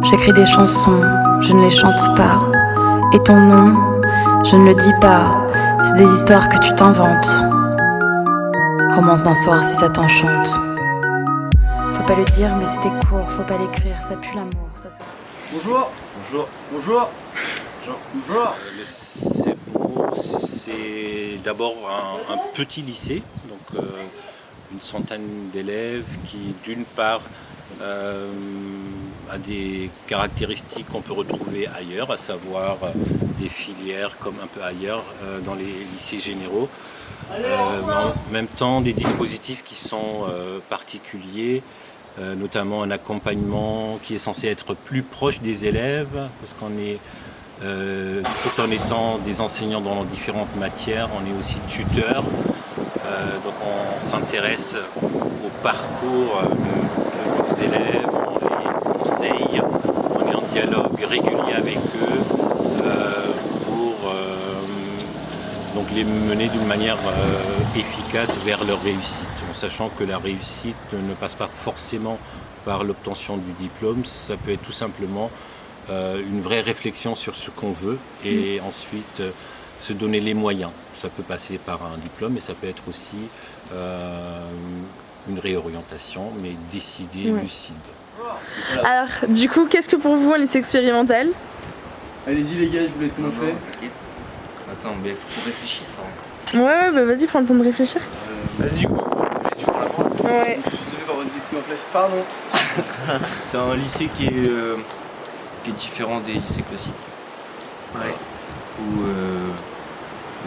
J'écris des chansons, je ne les chante pas. Et ton nom, je ne le dis pas. C'est des histoires que tu t'inventes. Romance d'un soir si ça t'enchante. Faut pas le dire, mais c'était court. Faut pas l'écrire, ça pue l'amour. Ça... Bonjour. Bonjour. Bonjour. Bonjour. Le CEPMO, c'est d'abord un petit lycée, donc une centaine d'élèves qui, d'une part, a des caractéristiques qu'on peut retrouver ailleurs, à savoir des filières comme un peu ailleurs dans les lycées généraux, mais en même temps des dispositifs qui sont particuliers, notamment un accompagnement qui est censé être plus proche des élèves, parce qu'on est tout en étant des enseignants dans différentes matières, on est aussi tuteurs, donc on s'intéresse au parcours de nos élèves, on les conseille, on est en dialogue régulier avec eux pour donc les mener d'une manière efficace vers leur réussite, en sachant que la réussite ne passe pas forcément par l'obtention du diplôme, ça peut être tout simplement une vraie réflexion sur ce qu'on veut et ensuite se donner les moyens. Ça peut passer par un diplôme et ça peut être aussi une réorientation, mais décidée, lucide. Alors, du coup, qu'est-ce que pour vous un lycée expérimental? Allez-y les gars, je vous laisse commencer. T'inquiète. Attends, mais faut qu'on réfléchisse. Ouais, bah vas-y, prends le temps de réfléchir. Vas-y Hugo, tu prends la parole. Ouais. Je suis désolé d'avoir une vie en place, pardon. C'est un lycée qui est différent des lycées classiques. Ouais. Où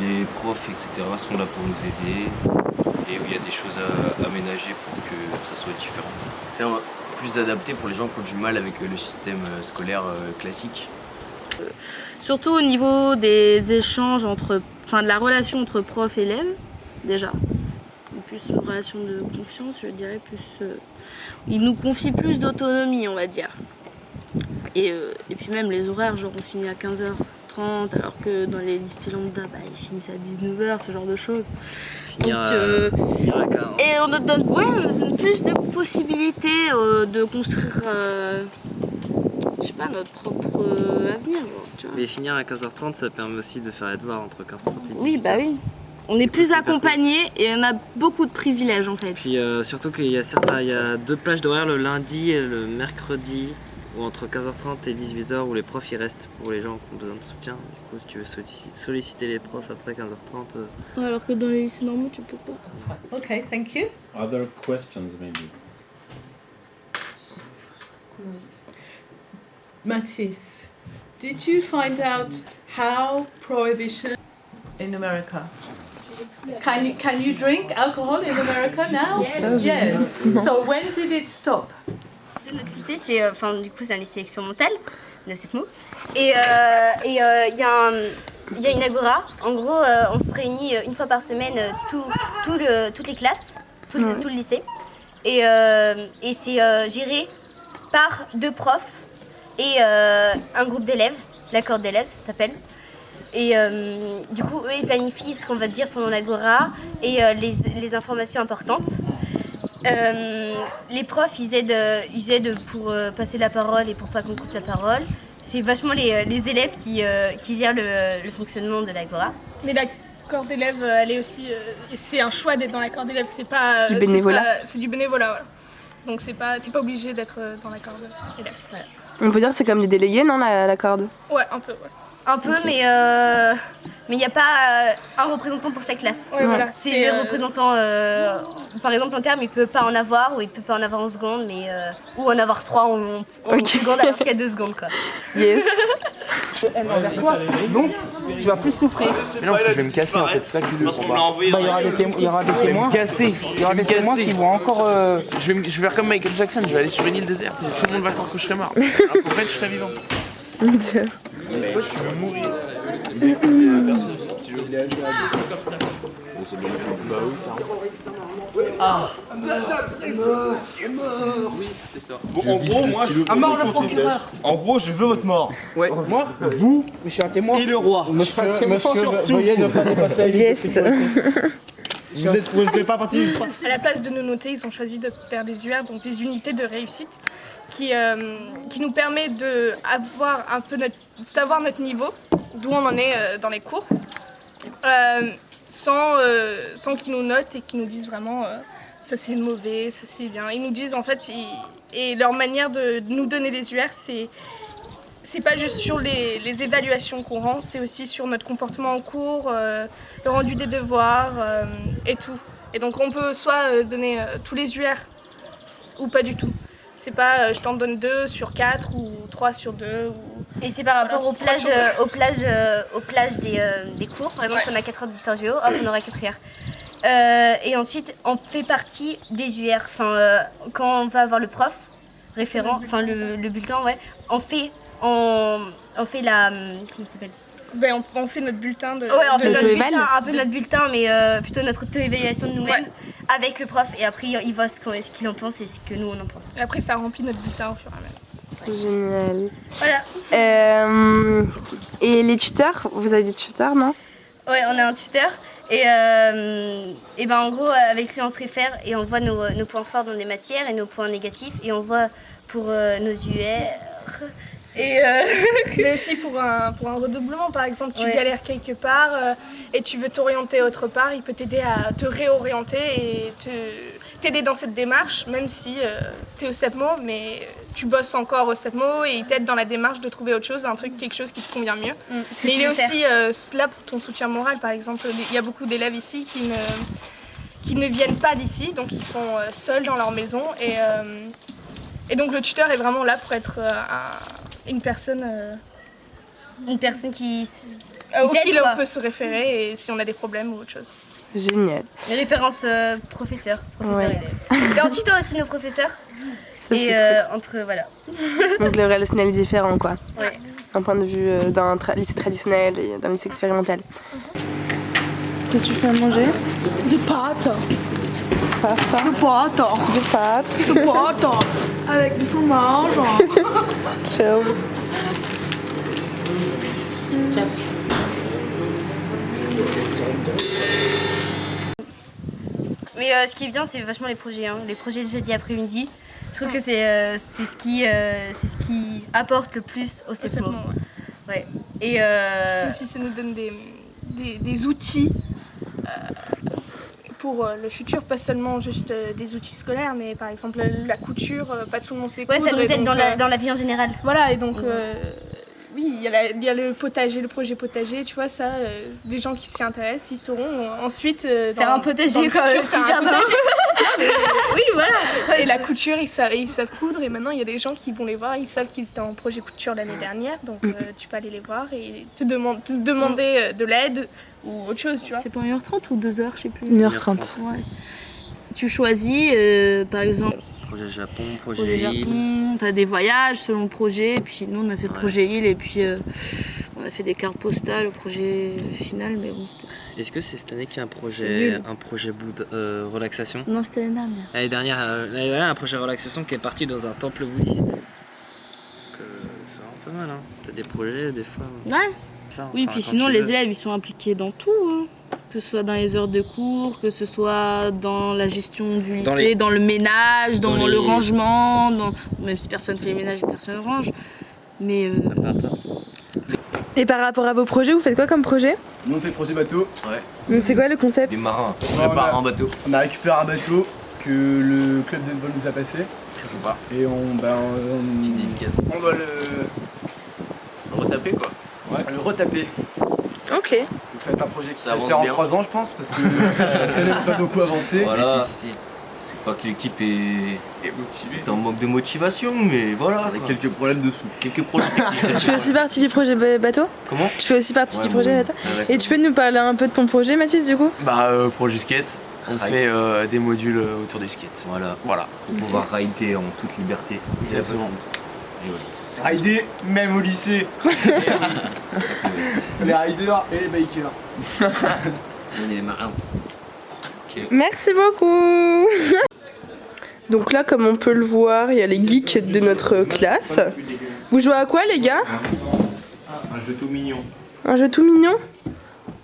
les profs, etc. sont là pour nous aider et où il y a des choses à aménager pour que ça soit différent. C'est plus adapté pour les gens qui ont du mal avec le système scolaire classique. Surtout au niveau des échanges de la relation entre prof et élève, déjà. Plus une relation de confiance, je dirais, plus... il nous confie plus d'autonomie, on va dire. Et puis même les horaires, genre on finit à 15h30, alors que dans les lycées lambda, ils finissent à 19h, ce genre de choses. Et on nous donne plus de possibilités de construire je sais pas, notre propre avenir. Tu vois. Mais finir à 15h30, ça permet aussi de faire les devoirs entre 15h30 et 18h. Oui, bah oui. On est plus accompagnés et on a beaucoup de privilèges en fait. Puis surtout qu'il y a 2 plages d'horaire le lundi et le mercredi, ou entre 15h30 et 18h, où les profs y restent pour les gens qui ont besoin de soutien. Du coup, si tu veux solliciter les profs après 15h30... Alors que dans les lycées normaux, tu peux pas. Okay, thank you. Other questions maybe? Matisse, did you find out how prohibition in America? Can you drink alcohol in America now? Yes. So when did it stop? Notre lycée, c'est un lycée expérimental, le CEPMO. Et il y a une agora. En gros, on se réunit une fois par semaine, toutes les classes, tout le lycée. Et c'est géré par 2 profs et un groupe d'élèves, l'accord d'élèves, ça s'appelle. Et du coup, eux, ils planifient ce qu'on va dire pendant l'agora et les informations importantes. Les profs, ils aident pour passer la parole et pour pas qu'on coupe la parole. C'est vachement les élèves qui gèrent le fonctionnement de l'agora. Mais l'accord d'élèves, elle est aussi... c'est un choix d'être dans l'accord d'élèves, c'est pas... C'est du bénévolat. C'est du bénévolat, voilà. Donc t'es pas obligé d'être dans l'accord d'élèves. Voilà. On peut dire que c'est comme des délégués, non, la corde? Ouais, un peu, ouais. Un peu, okay. Mais il n'y a pas un représentant pour chaque classe. Ouais, voilà. C'est les représentants, par exemple en terme, il peut pas en avoir, ou il peut pas en avoir en seconde, ou en avoir 3 en seconde alors qu'il y a 2 secondes, quoi. Yes. Non, tu vas plus souffrir. Mais non, parce que je vais me casser en fait, c'est ça que je veux combat. Il y aura des témoins. Il y aura des témoins qui vont encore. Je vais faire comme Michael Jackson, je vais aller sur une île déserte et tout le monde va croire que je serai mort. Alors qu'en fait, je serai vivant. Mon Dieu. Mais toi, tu veux mourir. Ah, oui, c'est ça. Bon, en gros, moi, en gros, je veux votre mort. Ouais. Moi, vous, et le roi. Monsieur, veuillez ne pas dépasser la Yes. Vous ne faites pas partie du À la place de nous noter, ils ont choisi de faire des UR, donc des unités de réussite, qui nous permet de savoir notre niveau, d'où on en est dans les cours, sans qu'ils nous notent et qu'ils nous disent vraiment ça c'est mauvais, ça c'est bien. Ils nous disent en fait, et leur manière de nous donner les UR, c'est pas juste sur les évaluations qu'on rend, c'est aussi sur notre comportement en cours, le rendu des devoirs et tout. Et donc on peut soit donner tous les UR ou pas du tout. C'est pas je t'en donne 2 sur 4 ou 3 sur 2. Et c'est par rapport aux plages des cours. Par exemple, si on a 4 heures d'histoire géo, hop, on aura 4 UR. Et ensuite, on fait partie des UR. Quand on va avoir le prof référent, le bulletin, ouais, on fait la... Comment ça s'appelle ? Ben, on fait notre bulletin de... Ouais, on fait un peu notre bulletin, mais plutôt notre auto-évaluation de nous-mêmes avec le prof. Et après, il voit ce qu'il en pense et ce que nous, on en pense. Et après, ça remplit notre bulletin au fur et à mesure. Génial. Voilà. Et les tuteurs, vous avez des tuteurs, non? Ouais, on a un tuteur. Et ben en gros, avec lui, on se réfère et on voit nos points forts dans les matières et nos points négatifs. Et on voit pour nos UR... Mais aussi pour un redoublement, par exemple, tu galères quelque part et tu veux t'orienter autre part, il peut t'aider à te réorienter et t'aider dans cette démarche, même si tu es au CEPMO, mais tu bosses encore au CEPMO et il t'aide dans la démarche de trouver autre chose, quelque chose qui te convient mieux. Mais il est aussi là pour ton soutien moral, par exemple. Il y a beaucoup d'élèves ici qui ne viennent pas d'ici, donc ils sont seuls dans leur maison et donc le tuteur est vraiment là pour être une personne qui auquel on peut se référer et si on a des problèmes ou autre chose. Génial. Les références professeurs-élèves. Et en tuto aussi nos professeurs. Ça, et cool. entre voilà. Donc le relationnel est différent quoi. Ouais. D'un point de vue d'un lycée traditionnel et d'un lycée expérimental. Qu'est-ce que tu fais à manger? Des pâtes. Pasta. Des pâtes. Des pâtes. Des pâtes. Avec du fromage. Cheers. Mais ce qui est bien, c'est vachement les projets. Hein. Les projets le jeudi après-midi. Je trouve que c'est ce qui apporte le plus au CEPMO. Ouais. Et si ça nous donne des outils pour le futur, pas seulement juste des outils scolaires, mais par exemple la couture, pas tout le monde sait coudre. Ouais, ça nous aide dans la vie en général. Voilà, et donc oui, il y a le potager, le projet potager, tu vois, ça, les gens qui s'y intéressent, ils sauront ensuite faire un potager comme un petit jardin. Oui, voilà. Et la couture, ils savent coudre, et maintenant il y a des gens qui vont les voir, ils savent qu'ils étaient en projet couture l'année dernière, donc tu peux aller les voir et te demander de l'aide ou autre chose, tu vois. C'est pour 1h30 ou 2h, je sais plus. 1h30. Ouais. Tu choisis, par exemple, Projet Japon, projet île. t'as des voyages selon le projet, et puis nous on a fait le projet île, et puis on a fait des cartes postales au projet final, mais bon c'était... Est-ce que c'est cette année qu'il y a un projet relaxation? Non, c'était l'année dernière. L'année dernière, un projet relaxation qui est parti dans un temple bouddhiste. Donc c'est vraiment pas mal, hein. T'as des projets des fois. Ouais. Ça, oui, puis sinon les élèves ils sont impliqués dans tout, hein. Que ce soit dans les heures de cours, que ce soit dans la gestion du lycée, dans le ménage, dans le rangement, même si personne fait le ménage, personne ne range. Mais Et par rapport à vos projets, vous faites quoi comme projet? Nous on fait projet bateau. Ouais. Donc c'est quoi le concept? Des marins. On prépare un bateau. On a récupéré un bateau que le club d'handball nous a passé. Très sympa. Et on doit le retaper quoi. Ouais. Le retaper. Ok. Donc ça va être un projet qui va se avance faire en bien. 3 ans je pense parce que elle n'a pas beaucoup avancé. Voilà. Si. C'est pas que l'équipe est en manque de motivation, mais voilà. Avec quelques problèmes de sous. Quelques problèmes. Tu fais aussi partie du projet bateau? Comment? Tu fais aussi partie du projet bateau? Ouais, Et tu peux nous parler un peu de ton projet, Mathis, du coup? Projet skate. On fait des modules autour du skate. Voilà. Pour pouvoir rider en toute liberté. Exactement. Rider même au lycée. Les riders et les bikers. Les marins. Merci beaucoup. Donc là, comme on peut le voir, il y a les geeks de notre classe. Vous jouez à quoi, les gars? Un jeu tout mignon. Un jeu tout mignon?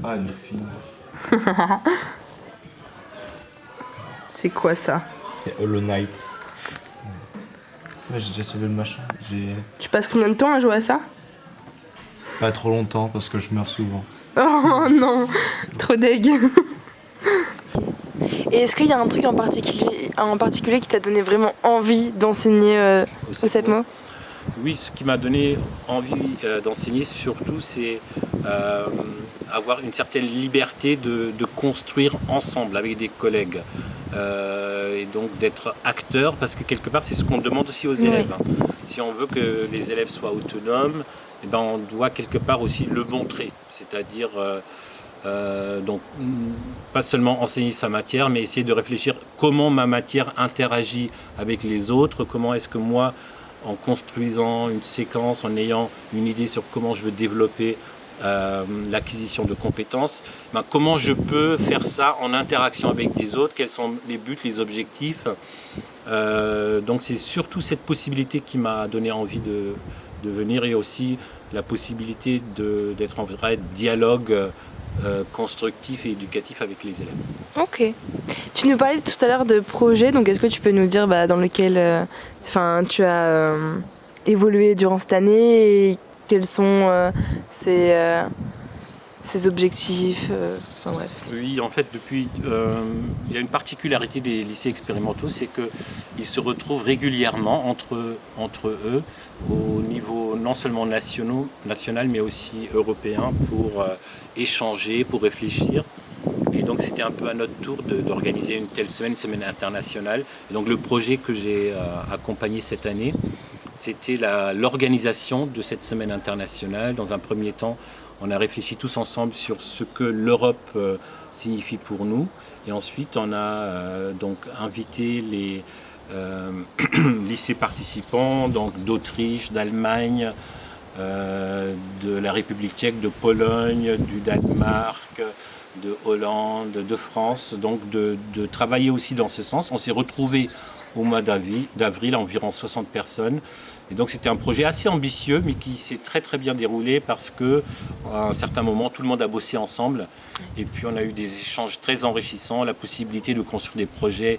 Ah, une fille. C'est quoi ça? C'est Hollow Knight. Ouais, j'ai déjà sauvé le machin. Tu passes combien de temps à jouer à ça? Pas trop longtemps parce que je meurs souvent. Oh non, trop deg. Et est-ce qu'il y a un truc en particulier qui t'a donné vraiment envie d'enseigner au CEPMO? Oui, ce qui m'a donné envie d'enseigner surtout, c'est avoir une certaine liberté de construire ensemble avec des collègues. Et donc d'être acteur, parce que quelque part c'est ce qu'on demande aussi aux élèves. Hein. Si on veut que les élèves soient autonomes, eh ben, on doit quelque part aussi le montrer. C'est-à-dire donc pas seulement enseigner sa matière, mais essayer de réfléchir comment ma matière interagit avec les autres, comment est-ce que moi, en construisant une séquence, en ayant une idée sur comment je veux développer l'acquisition de compétences, ben, comment je peux faire ça en interaction avec des autres, quels sont les buts, les objectifs. Donc c'est surtout cette possibilité qui m'a donné envie de venir, et aussi la possibilité d'être en vrai dialogue constructif et éducatif avec les élèves. Ok. Tu nous parlais tout à l'heure de projets, donc est-ce que tu peux nous dire dans lequel tu as évolué durant cette année et quels sont ses objectifs bref. Oui, en fait, depuis, il y a une particularité des lycées expérimentaux, c'est qu'ils se retrouvent régulièrement entre eux, au niveau non seulement national, mais aussi européen, pour échanger, pour réfléchir. Et donc, c'était un peu à notre tour d'organiser une telle semaine, une semaine internationale. Et donc, le projet que j'ai accompagné cette année, c'était l'organisation de cette semaine internationale. Dans un premier temps, on a réfléchi tous ensemble sur ce que l'Europe signifie pour nous. Et ensuite, on a donc invité les lycées participants, donc d'Autriche, d'Allemagne, de la République tchèque, de Pologne, du Danemark, de Hollande, de France, donc de travailler aussi dans ce sens. On s'est retrouvés au mois d'avril, environ 60 personnes. Et donc c'était un projet assez ambitieux, mais qui s'est très très bien déroulé parce que à un certain moment, tout le monde a bossé ensemble. Et puis on a eu des échanges très enrichissants, la possibilité de construire des projets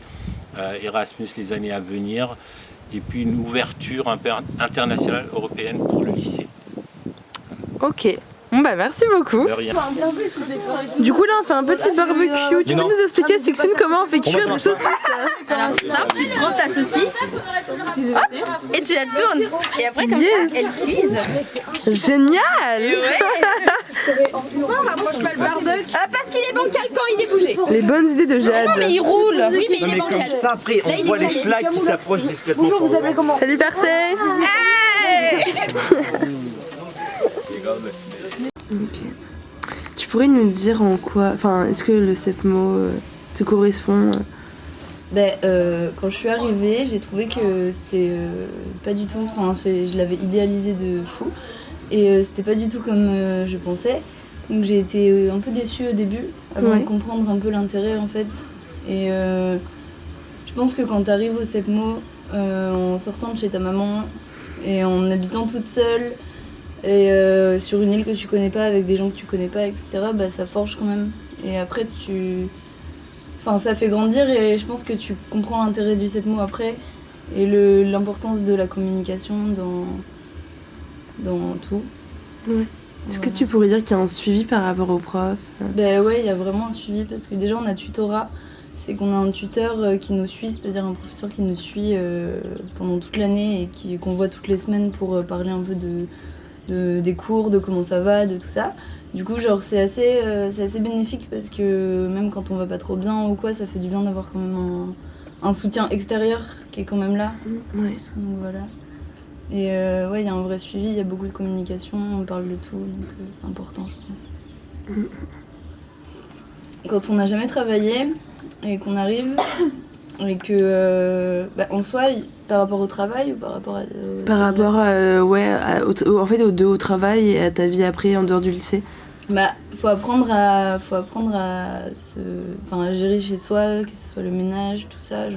Erasmus les années à venir, et puis une ouverture un peu internationale européenne pour le lycée. Ok. Bon merci beaucoup. De rien. Du coup là on fait un petit barbecue. Tu peux nous expliquer Sixine comment on fait cuire des saucisses? Alors c'est simple, tu prends ta saucisse et tu la tournes. Et après comme ça, elle cuise. Génial. Pourquoi on rapproche pas le barbecue? Parce qu'il est bancal quand il est bougé. Les bonnes idées de Jade. Non mais il roule. Oui mais il est bancal. Comme ça après on voit les schlags qui s'approchent discrètement. Bonjour, vous appelez comment? Salut Percé. Hey. Ok. Tu pourrais nous dire en quoi, est-ce que le CEPMO te correspond? Quand je suis arrivée, j'ai trouvé que c'était pas du tout, je l'avais idéalisé de fou et c'était pas du tout comme je pensais. Donc j'ai été un peu déçue au début avant de comprendre un peu l'intérêt en fait. Et je pense que quand tu arrives au CEPMO en sortant de chez ta maman et en habitant toute seule, et sur une île que tu connais pas, avec des gens que tu connais pas, etc., ça forge quand même. Et après, ça fait grandir et je pense que tu comprends l'intérêt du CEPMO après et l'importance de la communication dans tout. Ouais. Est-ce que tu pourrais dire qu'il y a un suivi par rapport aux profs? Ouais, il y a vraiment un suivi parce que déjà on a tutorat. C'est qu'on a un tuteur qui nous suit, c'est-à-dire un professeur qui nous suit pendant toute l'année et qu'on voit toutes les semaines pour parler un peu des cours, de comment ça va, de tout ça. Du coup, c'est assez bénéfique parce que même quand on va pas trop bien ou quoi, ça fait du bien d'avoir quand même un soutien extérieur qui est quand même là. Ouais. Donc voilà. Et il y a un vrai suivi, il y a beaucoup de communication, on parle de tout, donc c'est important, je pense. Quand on n'a jamais travaillé et qu'on arrive et que en soi, par rapport au travail ou par rapport à... Par rapport au travail et à ta vie après en dehors du lycée? Faut apprendre à gérer chez soi, que ce soit le ménage, tout ça,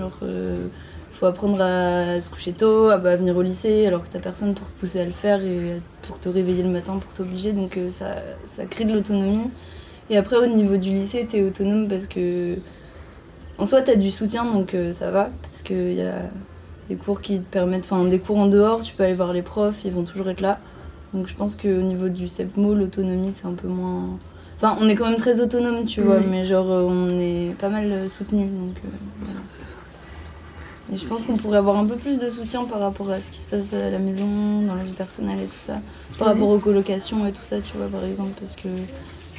faut apprendre à se coucher tôt, à venir au lycée alors que t'as personne pour te pousser à le faire et pour te réveiller le matin, pour t'obliger, donc ça crée de l'autonomie. Et après au niveau du lycée, t'es autonome parce que en soi, t'as du soutien, donc ça va, parce qu'il y a des cours qui te permettent, enfin des cours en dehors, tu peux aller voir les profs, ils vont toujours être là. Donc je pense qu'au niveau du CEPMO, l'autonomie, c'est un peu moins... Enfin, on est quand même très autonome, tu vois, mais genre, on est pas mal soutenu, donc... Voilà. Et je pense qu'on pourrait avoir un peu plus de soutien par rapport à ce qui se passe à la maison, dans la vie personnelle et tout ça. Par rapport aux colocations et tout ça, tu vois, par exemple, parce que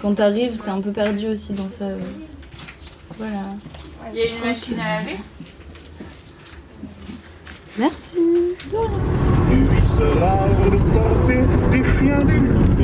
quand t'arrives, t'es un peu perdu aussi dans ça. Voilà. Il y a une machine à laver. Merci. Il sera hors de portée des chiens des loups.